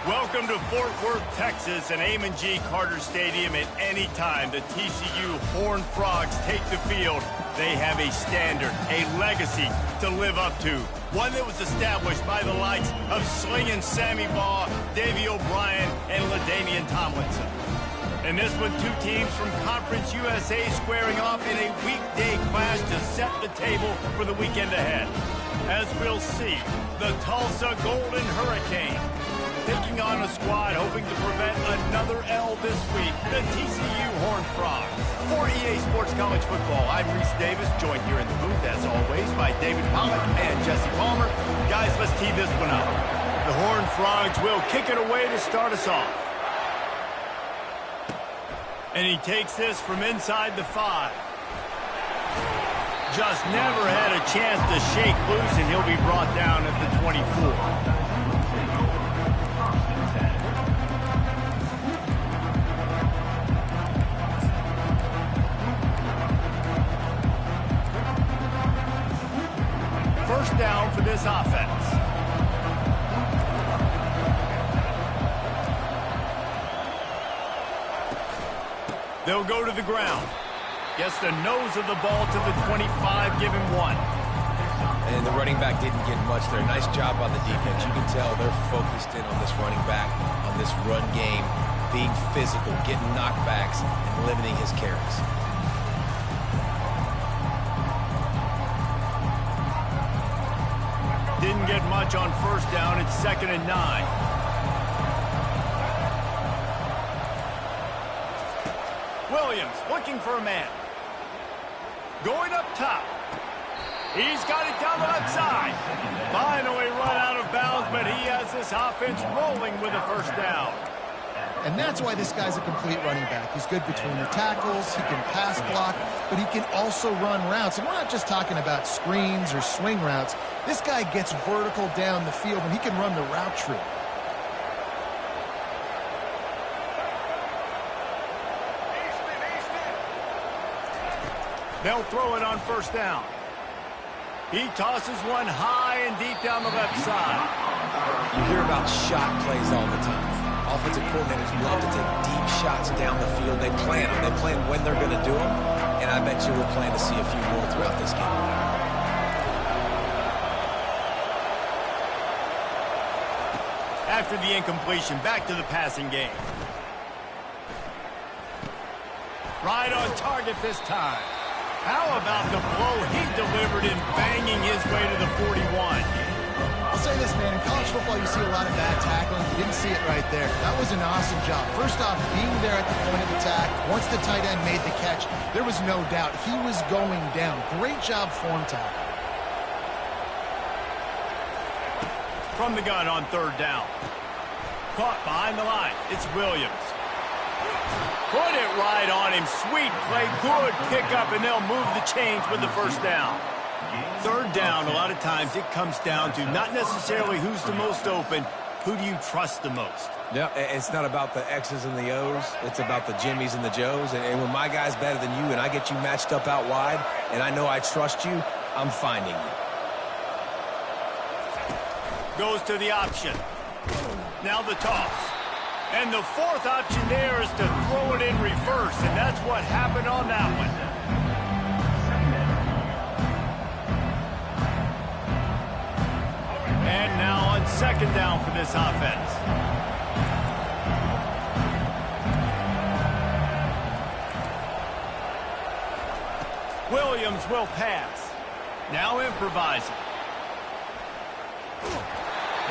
Welcome to Fort Worth, Texas, and Amon G. Carter Stadium. At any time the TCU Horned Frogs take the field, they have a standard, a legacy to live up to. One that was established by the likes of Slingin' Sammy Baugh, Davey O'Brien, and LaDainian Tomlinson. And this one, two teams from Conference USA squaring off in a weekday clash to set the table for the weekend ahead. As we'll see, the Tulsa Golden Hurricane taking on a squad hoping to prevent another L this week, the TCU Horned Frogs. For EA Sports College Football, I'm Reese Davis, joined here in the booth, as always, by David Pollack and Jesse Palmer. Guys, let's tee this one up. The Horned Frogs will kick it away to start us off. And he takes this from inside the 5. Just never had a chance to shake loose, and he'll be brought down at the 24. First down for this offense. They'll go to the ground. Gets the nose of the ball to the 25, give him 1. And the running back didn't get much there. Nice job by the defense. You can tell they're focused in on this running back, on this run game, being physical, getting knockbacks, and limiting his carries. Didn't get much on first down. It's 2nd and 9. Williams looking for a man. Going up top. He's got it down the left side. Finally run out of bounds, but he has this offense rolling with a first down. And that's why this guy's a complete running back. He's good between the tackles, he can pass block, but he can also run routes. And we're not just talking about screens or swing routes. This guy gets vertical down the field, and he can run the route tree. They'll throw it on first down. He tosses one high and deep down the left side. You hear about shot plays all the time. Offensive coordinators love to take deep shots down the field. They plan them. They plan when they're going to do them. And I bet you we'll plan to see a few more throughout this game. After the incompletion, back to the passing game. Right on target this time. How about the blow he delivered in banging his way to the 41? I'll say this, man. In college football, you see a lot of bad tackling. You didn't see it right there. That was an awesome job. First off, being there at the point of attack. Once the tight end made the catch, there was no doubt he was going down. Great job form tackle. From the gun on third down. Caught behind the line. It's Williams. Put it right on him. Sweet play. Good pickup, and they'll move the chains with the first down. Third down, a lot of times it comes down to not necessarily who's the most open, who do you trust the most? Yeah, it's not about the X's and the O's. It's about the Jimmies and the Joes. And when my guy's better than you and I get you matched up out wide and I know I trust you, I'm finding you. Goes to the option. Now the toss. And the fourth option there is to throw it in reverse, and that's what happened on that one. And now on second down for this offense. Williams will pass. Now improvising.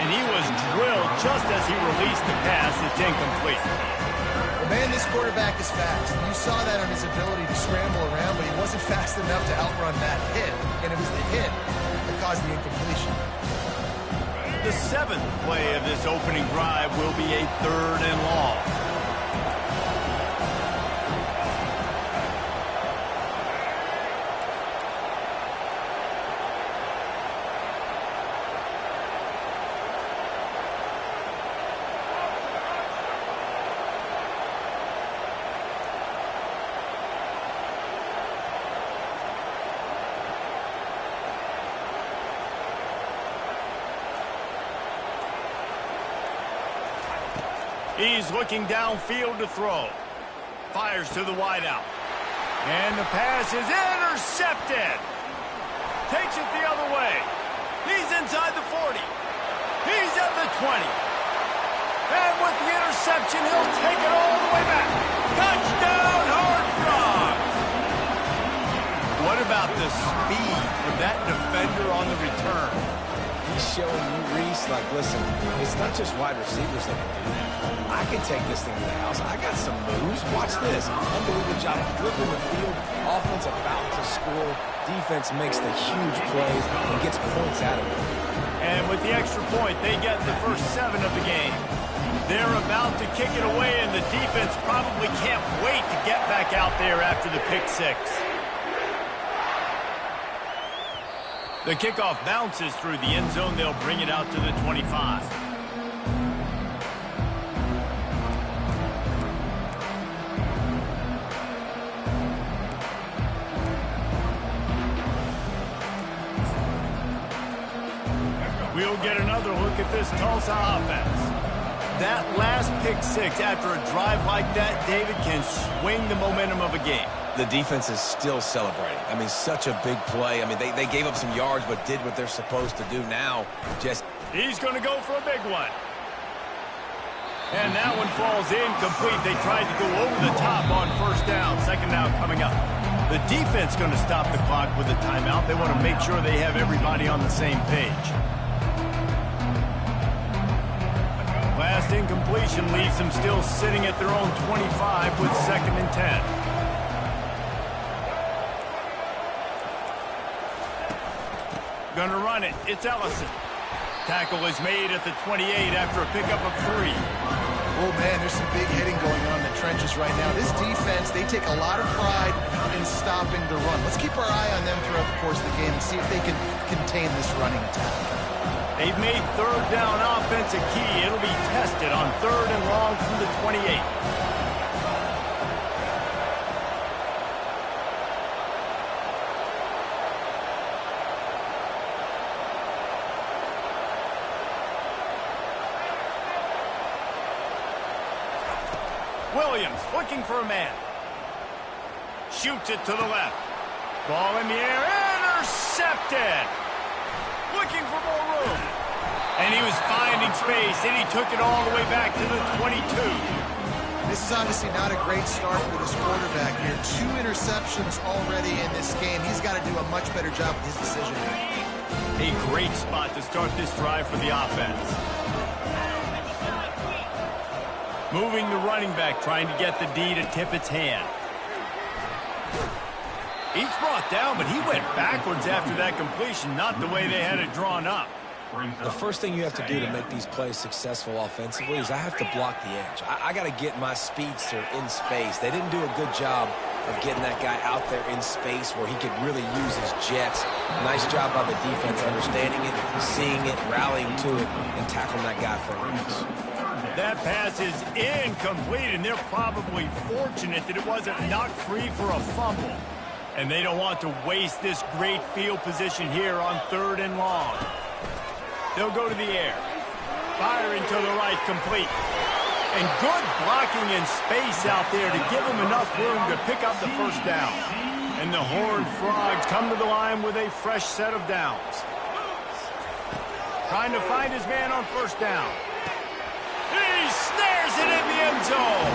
And he was drilled just as he released the pass. It's incomplete. Well, man, this quarterback is fast. You saw that on his ability to scramble around, but he wasn't fast enough to outrun that hit. And it was the hit that caused the incompletion. The seventh play of this opening drive will be a 3rd and long. He's looking downfield to throw. Fires to the wideout. And the pass is intercepted. Takes it the other way. He's inside the 40. He's at the 20. And with the interception, he'll take it all the way back. Touchdown, Horned Frogs! What about the speed of that defender on the return? He's showing you, Reese, like, listen, it's not just wide receivers that can do that. I can take this thing to the house. I got some moves. Watch this. Unbelievable job flipping the field. Offense about to score. Defense makes the huge plays and gets points out of it. And with the extra point, they get the first 7 of the game. They're about to kick it away, and the defense probably can't wait to get back out there after the pick 6. The kickoff bounces through the end zone. They'll bring it out to the 25. We'll get another look at this Tulsa offense. That last pick 6 after a drive like that, David, can swing the momentum of a game. The defense is still celebrating. I mean, such a big play. I mean, they gave up some yards but did what they're supposed to do now. He's going to go for a big one. And that one falls incomplete. They tried to go over the top on first down. Second down coming up. The defense going to stop the clock with a timeout. They want to make sure they have everybody on the same page. Last incompletion leaves them still sitting at their own 25 with 2nd and 10. Gonna run it. It's Ellison. Tackle is made at the 28 after a pickup of 3. Oh, man, there's some big hitting going on in the trenches right now. This defense, they take a lot of pride in stopping the run. Let's keep our eye on them throughout the course of the game and see if they can contain this running attack. They've made 3rd down offense a key. It'll be tested on 3rd and long from the 28. Williams looking for a man. Shoots it to the left. Ball in the air. Intercepted. Looking for more room. And he was finding space, and he took it all the way back to the 22. This is obviously not a great start for this quarterback here. 2 interceptions already in this game. He's got to do a much better job with his decision. A great spot to start this drive for the offense. Moving the running back, trying to get the D to tip its hand. He's brought down, but he went backwards after that completion, not the way they had it drawn up. The first thing you have to do to make these plays successful offensively is I have to block the edge. I got to get my speedster in space. They didn't do a good job of getting that guy out there in space where he could really use his jets. Nice job by the defense understanding it, seeing it, rallying to it, and tackling that guy for a reach. That pass is incomplete, and they're probably fortunate that it wasn't knocked free for a fumble. And they don't want to waste this great field position here on 3rd and long. They'll go to the air. Firing to the right, complete. And good blocking in space out there to give them enough room to pick up the first down. And the Horned Frogs come to the line with a fresh set of downs. Trying to find his man on first down. He snares it in the end zone.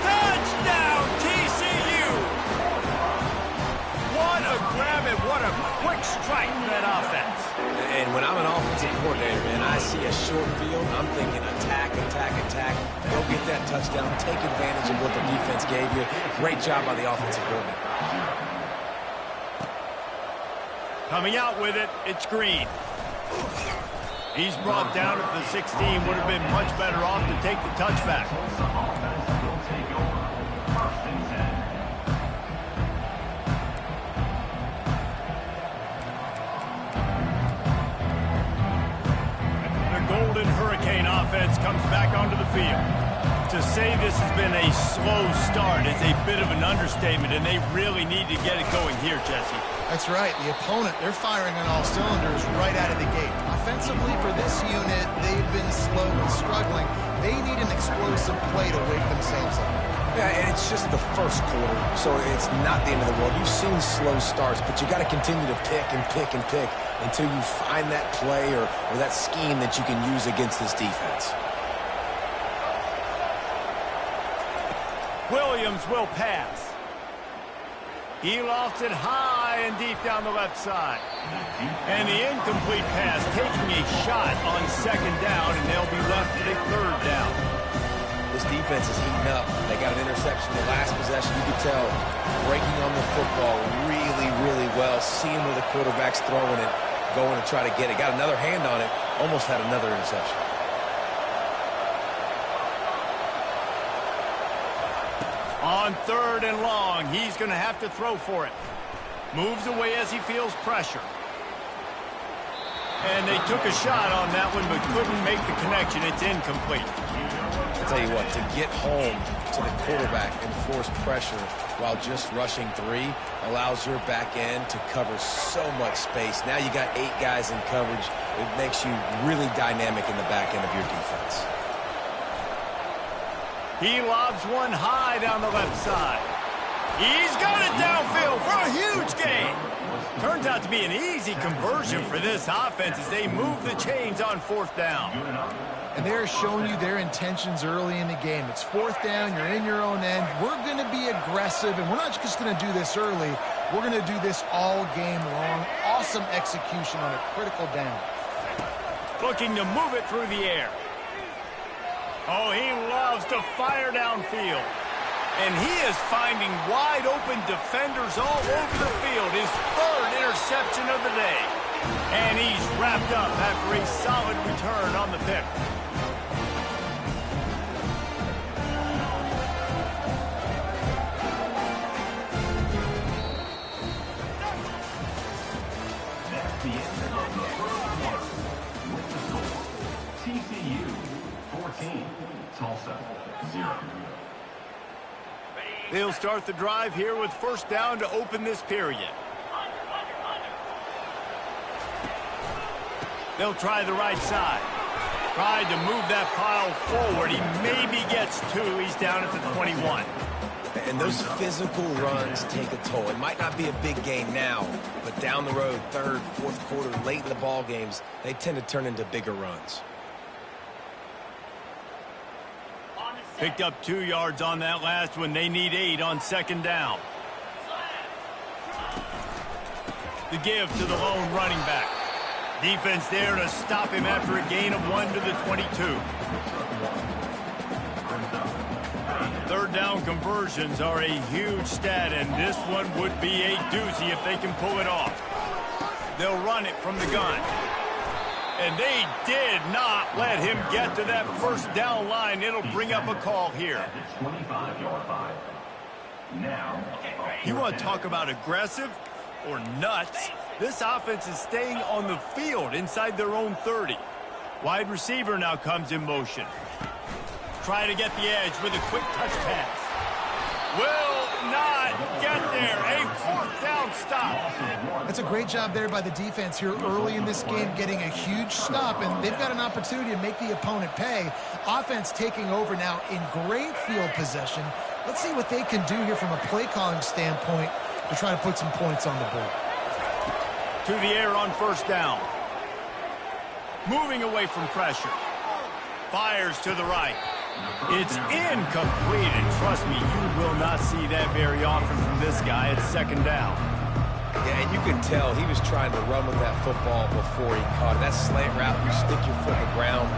Touchdown, TCU. What a grab and what a quick strike for that offense. And when I'm an offensive coordinator and I see a short field, I'm thinking attack, attack, attack. Go get that touchdown. Take advantage of what the defense gave you. Great job by the offensive coordinator. Coming out with it, it's Green. He's brought down at the 16. Would have been much better off to take the touchback. The Golden Hurricane offense comes back onto the field. To say this has been a slow start is a bit of an understatement, and they really need to get it going here, Jesse. That's right. The opponent, they're firing on all cylinders right out of the gate. Offensively, for this unit, they've been slow and struggling. They need an explosive play to wake themselves up. Yeah, and it's just the first quarter, so it's not the end of the world. You've seen slow starts, but you got to continue to pick and pick and pick until you find that play or that scheme that you can use against this defense. Williams will pass. He lofts it high and deep down the left side. And the incomplete pass taking a shot on second down, and they'll be left with a third down. This defense is heating up. They got an interception the last possession. You could tell breaking on the football really, really well. Seeing where the quarterback's throwing it, going to try to get it. Got another hand on it. Almost had another interception. On third and long, he's going to have to throw for it. Moves away as he feels pressure. And they took a shot on that one, but couldn't make the connection. It's incomplete. I'll tell you what, to get home to the quarterback and force pressure while just rushing three allows your back end to cover so much space. Now you got 8 guys in coverage. It makes you really dynamic in the back end of your defense. He lobs one high down the left side. He's got it downfield for a huge gain. Turns out to be an easy conversion for this offense as they move the chains on fourth down. And they're showing you their intentions early in the game. It's fourth down, you're in your own end. We're going to be aggressive, and we're not just going to do this early. We're going to do this all game long. Awesome execution on a critical down. Looking to move it through the air. Oh, he loves to fire downfield. And he is finding wide open defenders all over the field. His third interception of the day. And he's wrapped up after a solid return on the pick. That's the end of the first quarter. With the score, TCU 14, Tulsa 0. They'll start the drive here with first down to open this period. They'll try the right side. Tried to move that pile forward. He maybe gets 2. He's down at the 21. And those physical runs take a toll. It might not be a big gain now, but down the road, third, fourth quarter, late in the ball games, they tend to turn into bigger runs. Picked up 2 yards on that last one. They need 8 on second down. The give to the lone running back. Defense there to stop him after a gain of 1 to the 22. Third down conversions are a huge stat, and this one would be a doozy if they can pull it off. They'll run it from the gun. And they did not let him get to that first down line. It'll bring up a call here. 25-yard line. Now, You want to talk about aggressive or nuts? This offense is staying on the field inside their own 30. Wide receiver now comes in motion. Try to get the edge with a quick touch pass. Will not get there. A fourth down stop. That's a great job there by the defense here early in this game, getting a huge stop, and they've got an opportunity to make the opponent pay. Offense taking over now in great field possession. Let's see what they can do here from a play calling standpoint to try to put some points on the board. To the air on first down. Moving away from pressure. Fires to the right. It's incomplete, and trust me, you will not see that very often from this guy at second down. Yeah, and you could tell he was trying to run with that football before he caught it. That slant route, you stick your foot in the ground,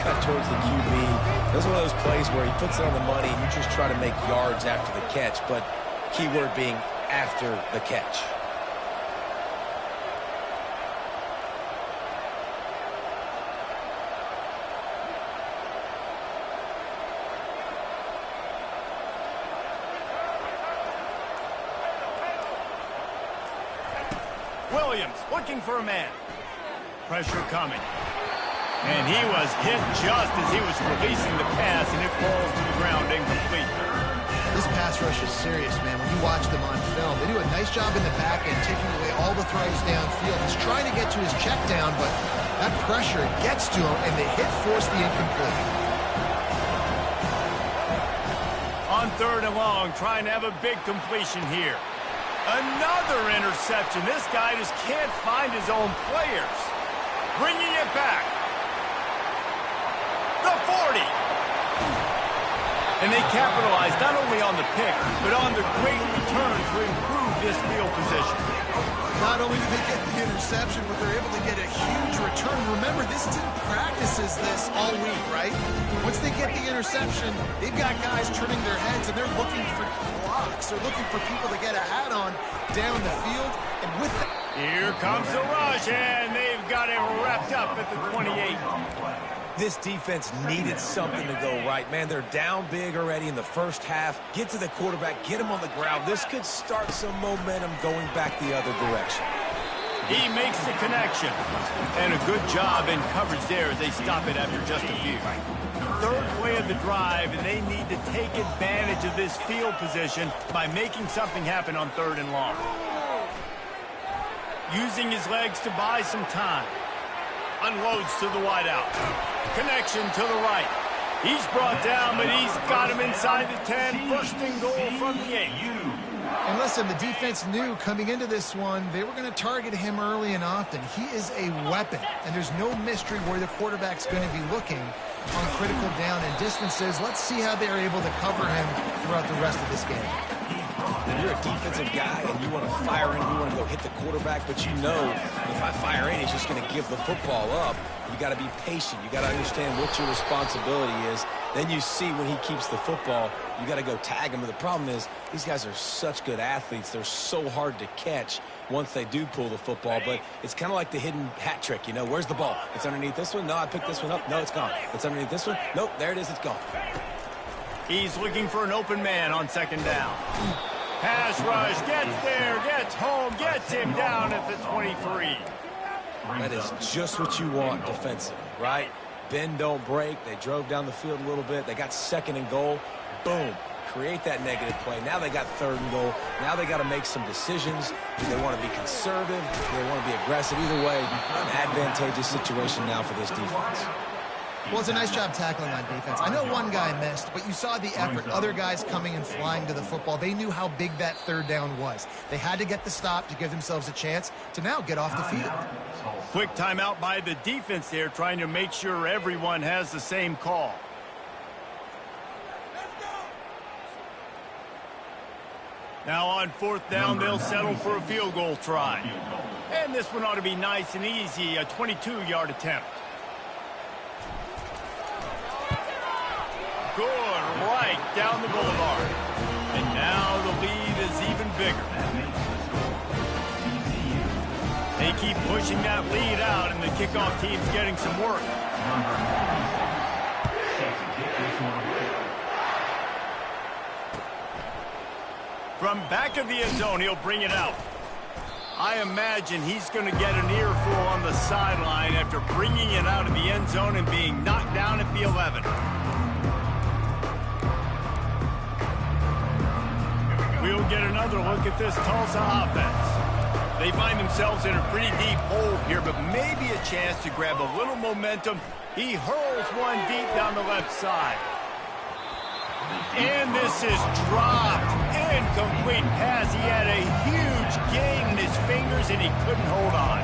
cut towards the QB. This is one of those plays where he puts it on the money and you just try to make yards after the catch, but key word being after the catch. Williams looking for a man. Pressure coming. And he was hit just as he was releasing the pass, and it falls to the ground incomplete. This pass rush is serious, man. When you watch them on film, they do a nice job in the back end, taking away all the throws downfield. He's trying to get to his check down, but that pressure gets to him, and the hit forced the incomplete. On 3rd and long, trying to have a big completion here. Another interception. This guy just can't find his own players. Bringing it back. The 40. And they capitalized not only on the pick, but on the great return to improve this field position. Not only did they get the interception, but they're able to get a huge return. Remember, this team practices this all week, right? Once they get the interception, they've got guys turning their heads, and they're looking for blocks. They're looking for people to get a hat on down the field. And with that, here comes the rush, and they've got it wrapped up at the 28. This defense needed something to go right. Man, they're down big already in the first half. Get to the quarterback, get him on the ground. This could start some momentum going back the other direction. He makes the connection. And a good job in coverage there as they stop it after just a few. 3rd play of the drive, and they need to take advantage of this field position by making something happen on 3rd and long. Using his legs to buy some time. Unloads to the wideout. Connection to the right. He's brought down, but he's got him inside the 10. 1st and goal from the 8. and listen, the defense knew coming into this one, they were going to target him early and often. He is a weapon, and there's no mystery where the quarterback's going to be looking on critical down and distances. Let's see how they're able to cover him throughout the rest of this game. When you're a defensive guy and you want to fire in, you want to go hit the quarterback, but you know if I fire in, he's just going to give the football up. You got to be patient. You got to understand what your responsibility is. Then you see when he keeps the football, you got to go tag him. But the problem is these guys are such good athletes. They're so hard to catch once they do pull the football. But it's kind of like the hidden hat trick. You know, where's the ball? It's underneath this one. No, I picked this one up. No, it's gone. It's underneath this one. Nope, there it is. It's gone. He's looking for an open man on second down. Pass rush, gets there, gets home, gets him down at the 23. That is just what you want defensively, right? Bend, don't break. They drove down the field a little bit. They got second and goal. Boom. Create that negative play. Now they got third and goal. Now they got to make some decisions. Do they want to be conservative? Do they want to be aggressive? Either way, an advantageous situation now for this defense. Well, it's a nice job tackling on defense. I know one guy missed, but you saw the effort. Other guys coming and flying to the football. They knew how big that third down was. They had to get the stop to give themselves a chance to now get off the field. Quick timeout by the defense there, trying to make sure everyone has the same call. Now on fourth down, they'll settle for a field goal try. And this one ought to be nice and easy, a 22-yard attempt. Good, right down the boulevard. And now the lead is even bigger. They keep pushing that lead out, and the kickoff team's getting some work. From back of the end zone, he'll bring it out. I imagine he's going to get an earful on the sideline after bringing it out of the end zone and being knocked down at the 11. We'll get another look at this Tulsa offense. They find themselves in a pretty deep hole here, but maybe a chance to grab a little momentum. He hurls one deep down the left side. And this is dropped. Incomplete pass. He had a huge gain in his fingers, and he couldn't hold on.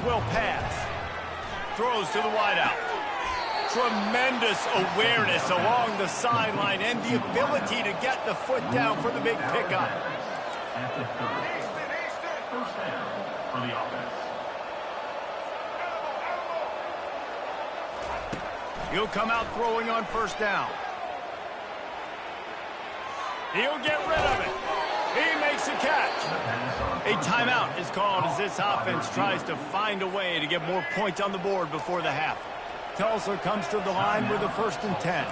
will pass. Throws to the wideout. Tremendous awareness along the sideline and the ability to get the foot down for the big pickup. At the 30. First down for the offense. He'll come out throwing on first down. He'll get rid of it. He makes a catch. A timeout is called as this offense tries to find a way to get more points on the board before the half. Tulsa comes to the line with a 1st and 10.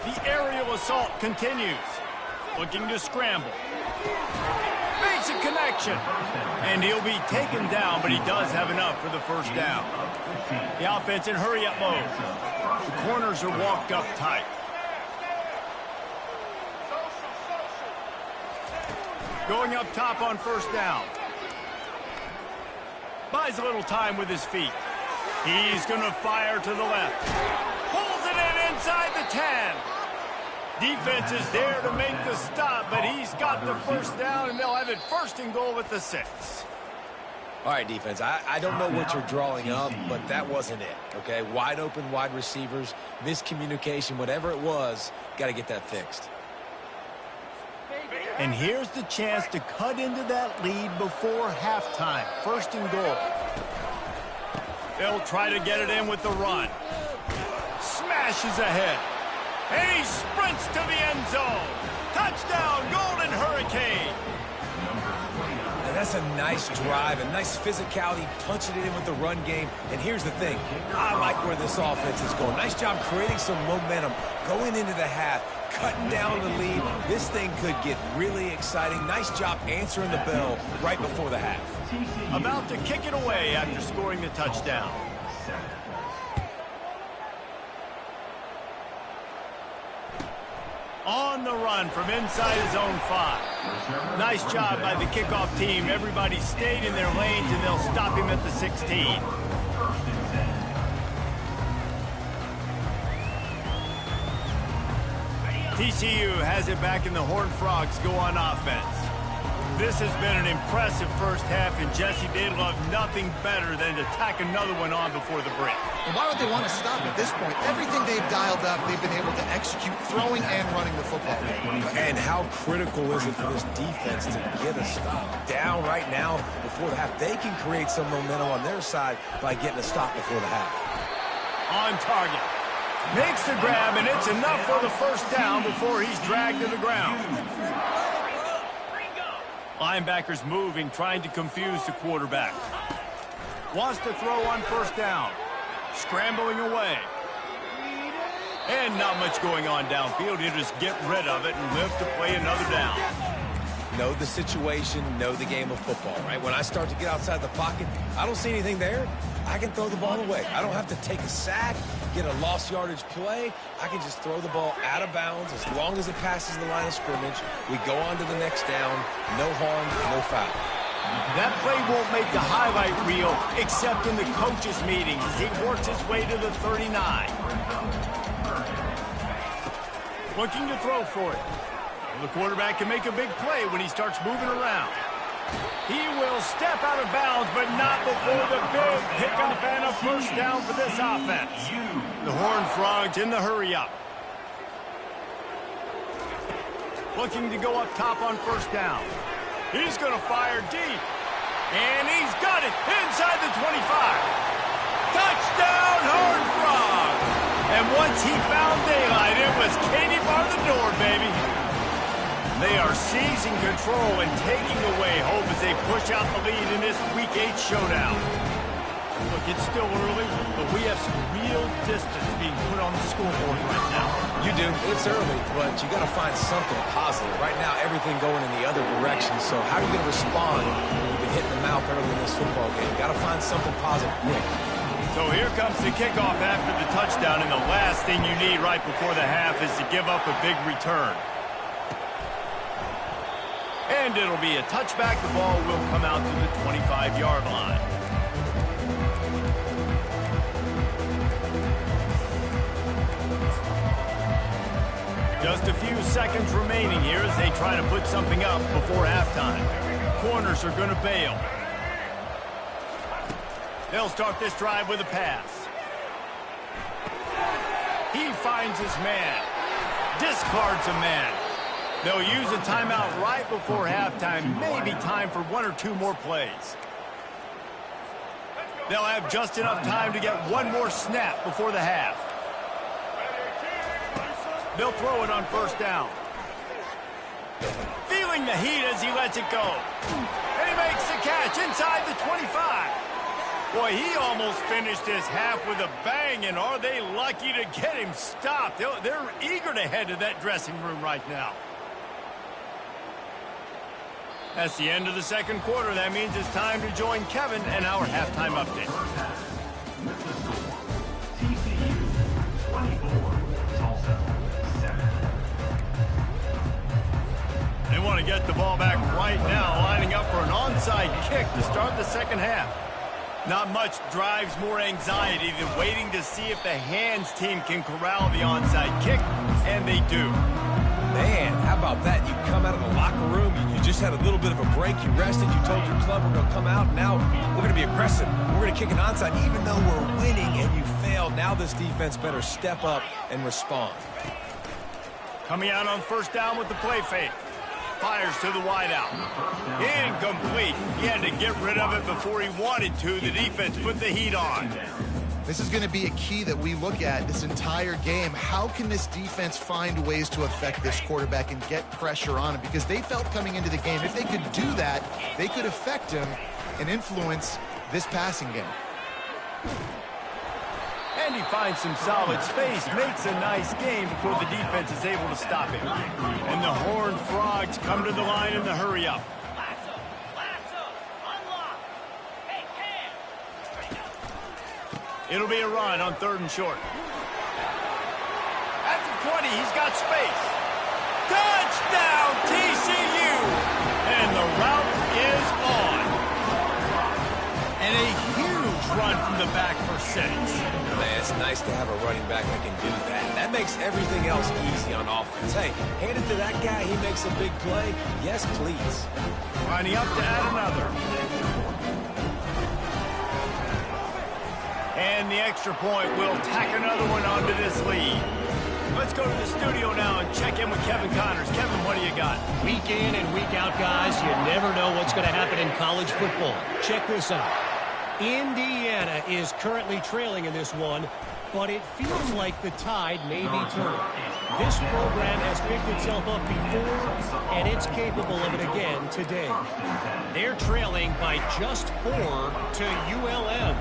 The aerial assault continues. Looking to scramble. Makes a connection. And he'll be taken down, but he does have enough for the first down. The offense in hurry-up mode. The corners are walked up tight. Going up top on first down. Buys a little time with his feet. He's going to fire to the left. Pulls it in inside the 10. Defense is there to make the stop, but he's got the first down, and they'll have it 1st and goal at the 6. All right, defense, I don't know what you're drawing up, but that wasn't it, okay? Wide open wide receivers, miscommunication, whatever it was, got to get that fixed. And here's the chance to cut into that lead before halftime. 1st and goal. They'll try to get it in with the run. Smashes ahead. And he sprints to the end zone. Touchdown, Golden Hurricane. And that's a nice drive, a nice physicality, punching it in with the run game. And here's the thing, I like where this offense is going. Nice job creating some momentum, going into the half, cutting down the lead. This thing could get really exciting. Nice job answering the bell right before the half. About to kick it away after scoring the touchdown. On the run from inside his own 5. Nice job by the kickoff team. Everybody stayed in their lanes, and they'll stop him at the 16. TCU has it back, and the Horned Frogs go on offense. This has been an impressive first half, and Jesse, they'd love nothing better than to tack another one on before the break. And why would they want to stop at this point? Everything they've dialed up, they've been able to execute throwing and running the football. And how critical is it for this defense to get a stop? Down right now before the half. They can create some momentum on their side by getting a stop before the half. On target. Makes the grab, and it's enough for the first down before he's dragged to the ground. Linebackers moving, trying to confuse the quarterback. Wants to throw on first down. Scrambling away. And not much going on downfield. He'll just get rid of it and live to play another down. Know the situation, know the game of football, right? When I start to get outside the pocket, I don't see anything there. I can throw the ball away. I don't have to take a sack, get a lost yardage play. I can just throw the ball out of bounds as long as it passes the line of scrimmage. We go on to the next down. No harm, no foul. That play won't make the highlight reel except in the coaches' meetings as he works his way to the 39. Looking to throw for it. The quarterback can make a big play when he starts moving around. He will step out of bounds, but not before the big pickup and a first down for this offense. The Horned Frogs in the hurry-up. Looking to go up top on first down. He's going to fire deep. And he's got it inside the 25. Touchdown, Horned Frogs! And once he found daylight, it was Katie bar the door, baby. They are seizing control and taking away hope as they push out the lead in this Week 8 showdown. Look, it's still early, but we have some real distance being put on the scoreboard right now. You do. It's early, but you got to find something positive. Right now, everything going in the other direction. So how are you going to respond when you've been hitting the mouth early in this football game? Got to find something positive quick. So here comes the kickoff after the touchdown, and the last thing you need right before the half is to give up a big return. And it'll be a touchback. The ball will come out to the 25-yard line. Just a few seconds remaining here as they try to put something up before halftime. Corners are going to bail. They'll start this drive with a pass. He finds his man. Discards a man. They'll use a timeout right before halftime. Maybe time for one or two more plays. They'll have just enough time to get one more snap before the half. They'll throw it on first down. Feeling the heat as he lets it go. And he makes the catch inside the 25. Boy, he almost finished his half with a bang, and are they lucky to get him stopped. They're eager to head to that dressing room right now. That's the end of the second quarter. That means it's time to join Kevin and our halftime update. With the score, TCU 24, Tulsa 7. They want to get the ball back right now, lining up for an onside kick to start the second half. Not much drives more anxiety than waiting to see if the hands team can corral the onside kick, and they do. Man, how about that? You come out of the locker room, you just had a little bit of a break, you rested, you told your club we're going to come out, now we're going to be aggressive. We're going to kick an onside even though we're winning, and you failed. Now this defense better step up and respond. Coming out on first down with the play fake. Fires to the wideout. Incomplete. He had to get rid of it before he wanted to. The defense put the heat on. This is going to be a key that we look at this entire game. How can this defense find ways to affect this quarterback and get pressure on him? Because they felt coming into the game, if they could do that, they could affect him and influence this passing game. And he finds some solid space, makes a nice game before the defense is able to stop him. And the Horned Frogs come to the line in the hurry-up. It'll be a run on third and short. At the 20, he's got space. Touchdown, TCU! And the route is on. And a huge run from the back for 6. Man, it's nice to have a running back that can do that. That makes everything else easy on offense. Hey, hand it to that guy, he makes a big play. Yes, please. Lining up to add another. And the extra point will tack another one onto this lead. Let's go to the studio now and check in with Kevin Connors. Kevin, what do you got? Week in and week out, guys, you never know what's going to happen in college football. Check this out. Indiana is currently trailing in this one, but it feels like the tide may be turning. This program has picked itself up before, and it's capable of it again today. They're trailing by just 4 to ULM.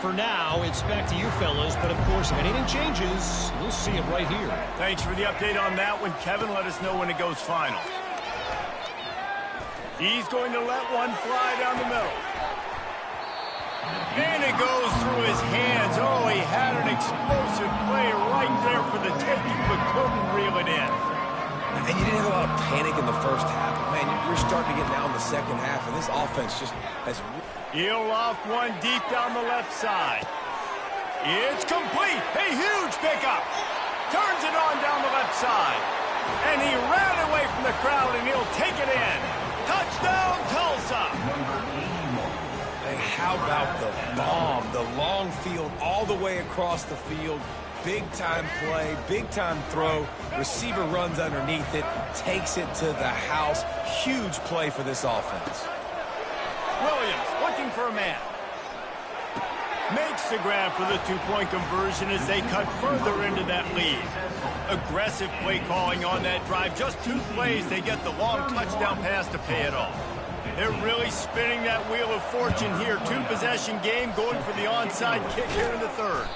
For now, it's back to you fellas, but of course, if anything changes, we'll see it right here. Thanks for the update on that one, Kevin. Let us know when it goes final. He's going to let one fly down the middle. And it goes through his hands. Oh, he had an explosive play right there for the taking, but couldn't reel it in. And you didn't have a lot of panic in the first half. Man, you're starting to get down the second half, and this offense just has... He'll loft one deep down the left side. It's complete. A huge pickup. Turns it on down the left side. And he ran away from the crowd, and he'll take it in. Touchdown, Tulsa. Hey, how about the bomb? The long field all the way across the field. Big-time play, big-time throw. Receiver runs underneath it, takes it to the house. Huge play for this offense. Williams looking for a man. Makes the grab for the two-point conversion as they cut further into that lead. Aggressive play calling on that drive. Just 2 plays, they get the long touchdown pass to pay it off. They're really spinning that wheel of fortune here. 2-possession game, going for the onside kick here in the third.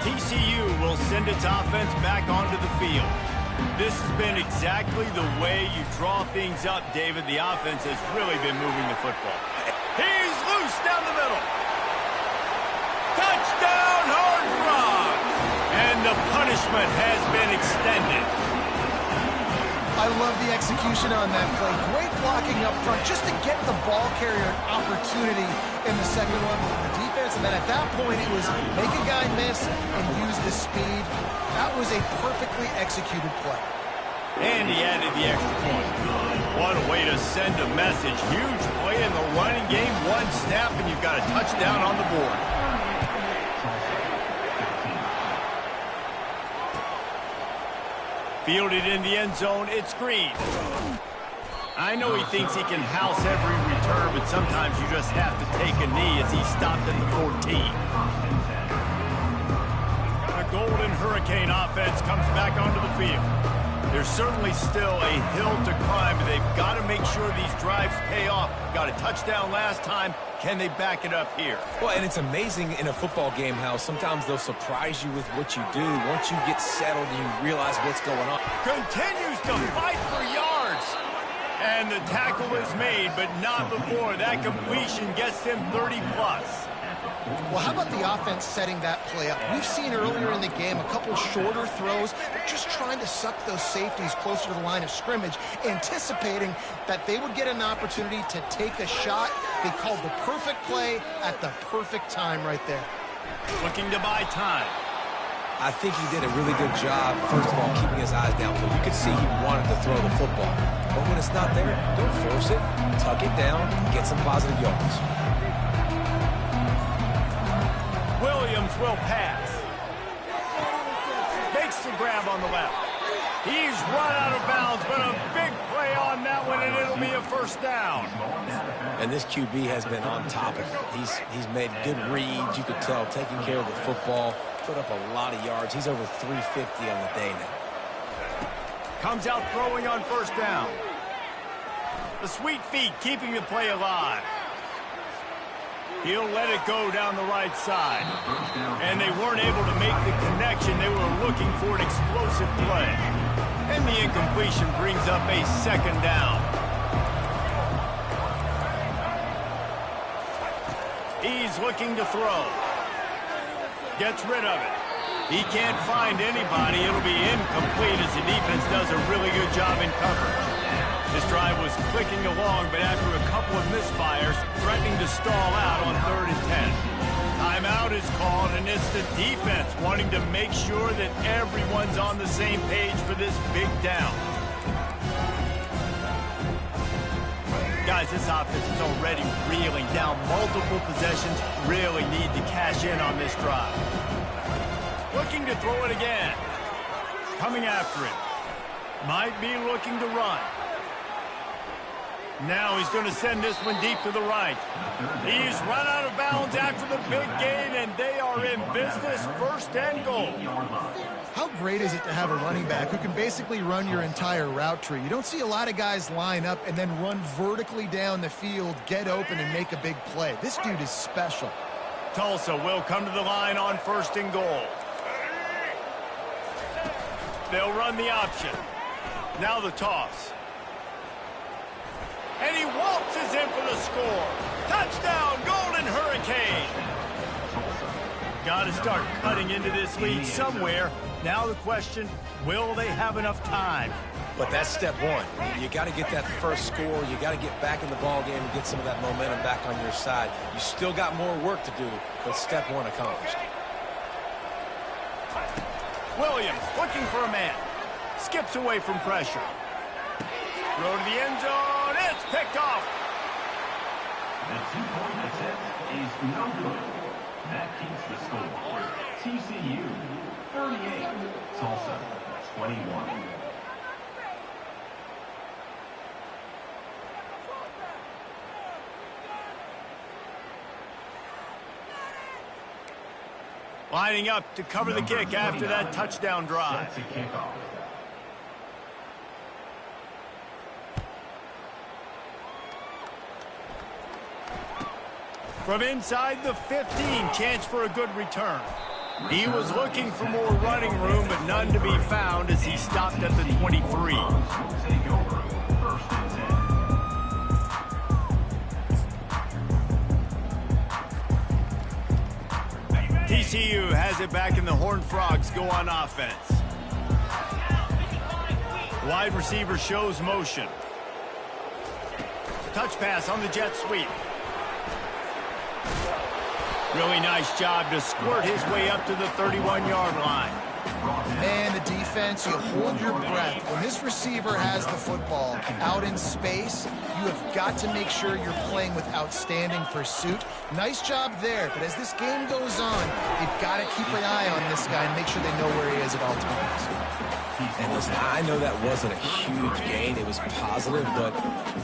TCU will send its offense back onto the field. This has been exactly the way you draw things up, David. The offense has really been moving the football. He's loose down the middle. Touchdown, Horned Frogs! And the punishment has been extended. I love the execution on that play. Great blocking up front just to get the ball carrier an opportunity opportunity in the second one with the defense, and then at that point it was make a guy miss and use the speed. That was a perfectly executed play. And he added the extra point. What a way to send a message. Huge play in the running game. One snap, and you've got a touchdown on the board. Fielded in the end zone, it's Green. I know he thinks he can house every return, but sometimes you just have to take a knee as he stopped at the 14. The Golden Hurricane offense comes back onto the field. There's certainly still a hill to climb, but they've got to make sure these drives pay off. Got a touchdown last time. Can they back it up here? Well, and it's amazing in a football game how sometimes they'll surprise you with what you do. Once you get settled and you realize what's going on. Continues to fight for yards. And the tackle is made, but not before. That completion gets them 30-plus. Well, how about the offense setting that play up? We've seen earlier in the game a couple shorter throws. They're just trying to suck those safeties closer to the line of scrimmage, anticipating that they would get an opportunity to take a shot. They called the perfect play at the perfect time right there. Looking to buy time. I think he did a really good job, first of all, keeping his eyes downfield. You could see he wanted to throw the football. But when it's not there, don't force it. Tuck it down, get some positive yards. Williams will pass. Makes the grab on the left. He's run out of bounds, but a big play on that one, and it'll be a first down. And this QB has been on top of it. He's made good reads, you could tell, taking care of the football, put up a lot of yards. He's over 350 on the day now. Comes out throwing on first down. The sweet feet keeping the play alive. He'll let it go down the right side. And they weren't able to make the connection. They were looking for an explosive play. And the incompletion brings up a second down. He's looking to throw. Gets rid of it. He can't find anybody. It'll be incomplete as the defense does a really good job in coverage. This drive was clicking along, but after a couple of misfires, threatening to stall out on 3rd and 10. Timeout is called, and it's the defense wanting to make sure that everyone's on the same page for this big down. Guys, this offense is already reeling down multiple possessions. Really need to cash in on this drive. Looking to throw it again. Coming after it. Might be looking to run. Now he's going to send this one deep to the right. He's run out of bounds after the big gain, and they are in business. 1st and goal. How great is it to have a running back who can basically run your entire route tree? You don't see a lot of guys line up and then run vertically down the field, get open, and make a big play. This dude is special. Tulsa will come to the line on 1st and goal. They'll run the option. Now the toss. And he waltzes in for the score. Touchdown, Golden Hurricane. Got to start cutting into this lead somewhere. Now the question, will they have enough time? But that's step one. You got to get that first score. You got to get back in the ball game and get some of that momentum back on your side. You still got more work to do, but step one accomplished. Williams looking for a man. Skips away from pressure. Throw to the end zone. It's picked off. The 2-point attempt is no good. That keeps the score. TCU 38, Tulsa 21. Lining up to cover the kick after that touchdown drive. Set to kick off. From inside the 15, chance for a good return. He was looking for more running room, but none to be found as he stopped at the 23. Take over. 1st and 10. TCU has it back, and the Horned Frogs go on offense. Wide receiver shows motion. Touch pass on the jet sweep. Really nice job to squirt his way up to the 31-yard line. Man, the defense, you hold your breath. When this receiver has the football out in space, you have got to make sure you're playing with outstanding pursuit. Nice job there, but as this game goes on, you've got to keep an eye on this guy and make sure they know where he is at all times. And listen, I know that wasn't a huge gain. It was positive, but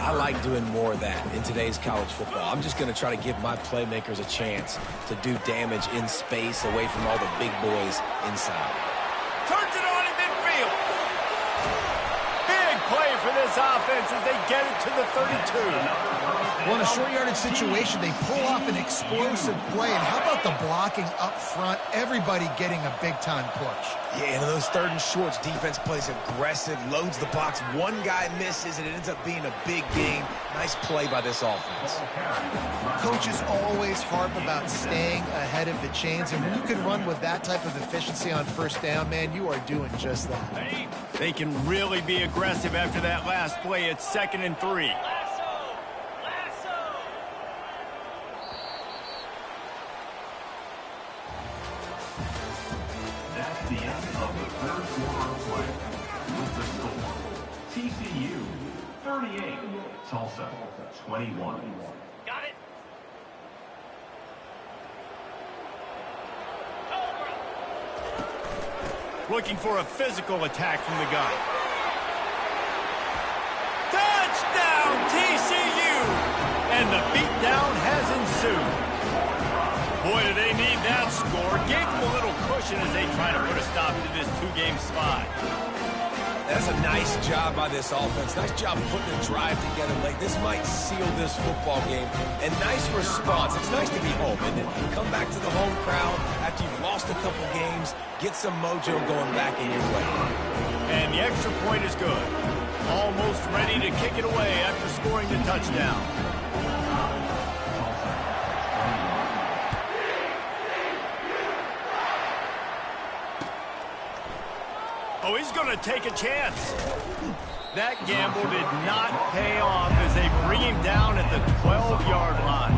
I like doing more of that in today's college football. I'm just going to try to give my playmakers a chance to do damage in space away from all the big boys inside. Turns it on in midfield. Big play for this offense as they get it to the 32. Well, in a short yardage situation, they pull off an explosive play. And how about the blocking up front? Everybody getting a big-time push. Yeah, and those third and shorts, defense plays aggressive, loads the box. One guy misses, and it ends up being a big gain. Nice play by this offense. Coaches always harp about staying ahead of the chains, and when you can run with that type of efficiency on first down, man, you are doing just that. They can really be aggressive after that last play. It's 2nd and 3. That's the end of the third quarter of play. With the score, TCU 38, Tulsa 21. Got it. Looking for a physical attack from the gun. Touchdown, TCU! And the beatdown has ensued. Boy, do they need that score. Gave them a little cushion as they try to put a stop to this two-game slide. That's a nice job by this offense. Nice job putting a drive together. Like, this might seal this football game. And nice response. It's nice to be home, isn't it? Come back to the home crowd after you've lost a couple games. Get some mojo going back in your way. And the extra point is good. Almost ready to kick it away after scoring the touchdown. Oh, he's going to take a chance. That gamble did not pay off as they bring him down at the 12-yard line.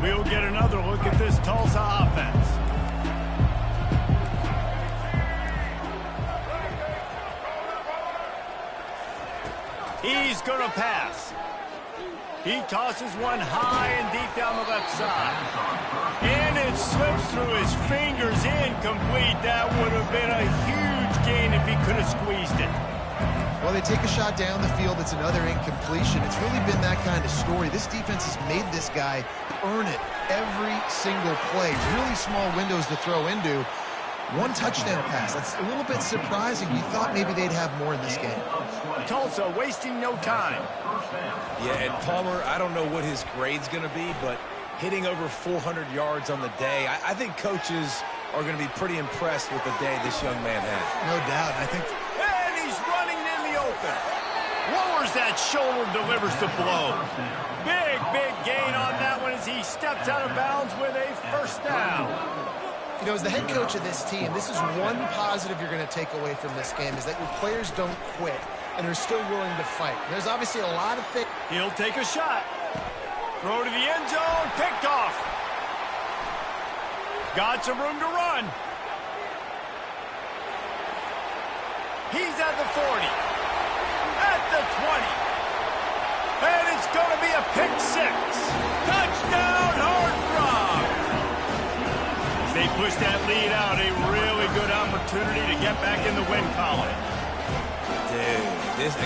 We'll get another look at this Tulsa offense. He's going to pass. He tosses one high and deep down the left side. And it slips through his fingers, incomplete. That would have been a huge gain if he could have squeezed it. Well, they take a shot down the field. It's another incompletion. It's really been that kind of story. This defense has made this guy earn it every single play. Really small windows to throw into. One touchdown pass. That's a little bit surprising. You thought maybe they'd have more in this game. Tulsa wasting no time. Yeah, and Palmer, I don't know what his grade's going to be, but hitting over 400 yards on the day, I think coaches are going to be pretty impressed with the day this young man had. No doubt. I think. And he's running in the open. Lowers that shoulder, delivers the blow. Big gain on that one as he steps out of bounds with a first down. You know, as the head coach of this team, this is one positive you're going to take away from this game, is that your players don't quit and are still willing to fight. There's obviously a lot of things. He'll take a shot. Throw to the end zone, picked off. Got some room to run. He's at the 40, at the 20, and it's going to be a pick six. Touchdown, Horned Frogs. They push that lead out, a really good opportunity to get back in the win column. Dude, this...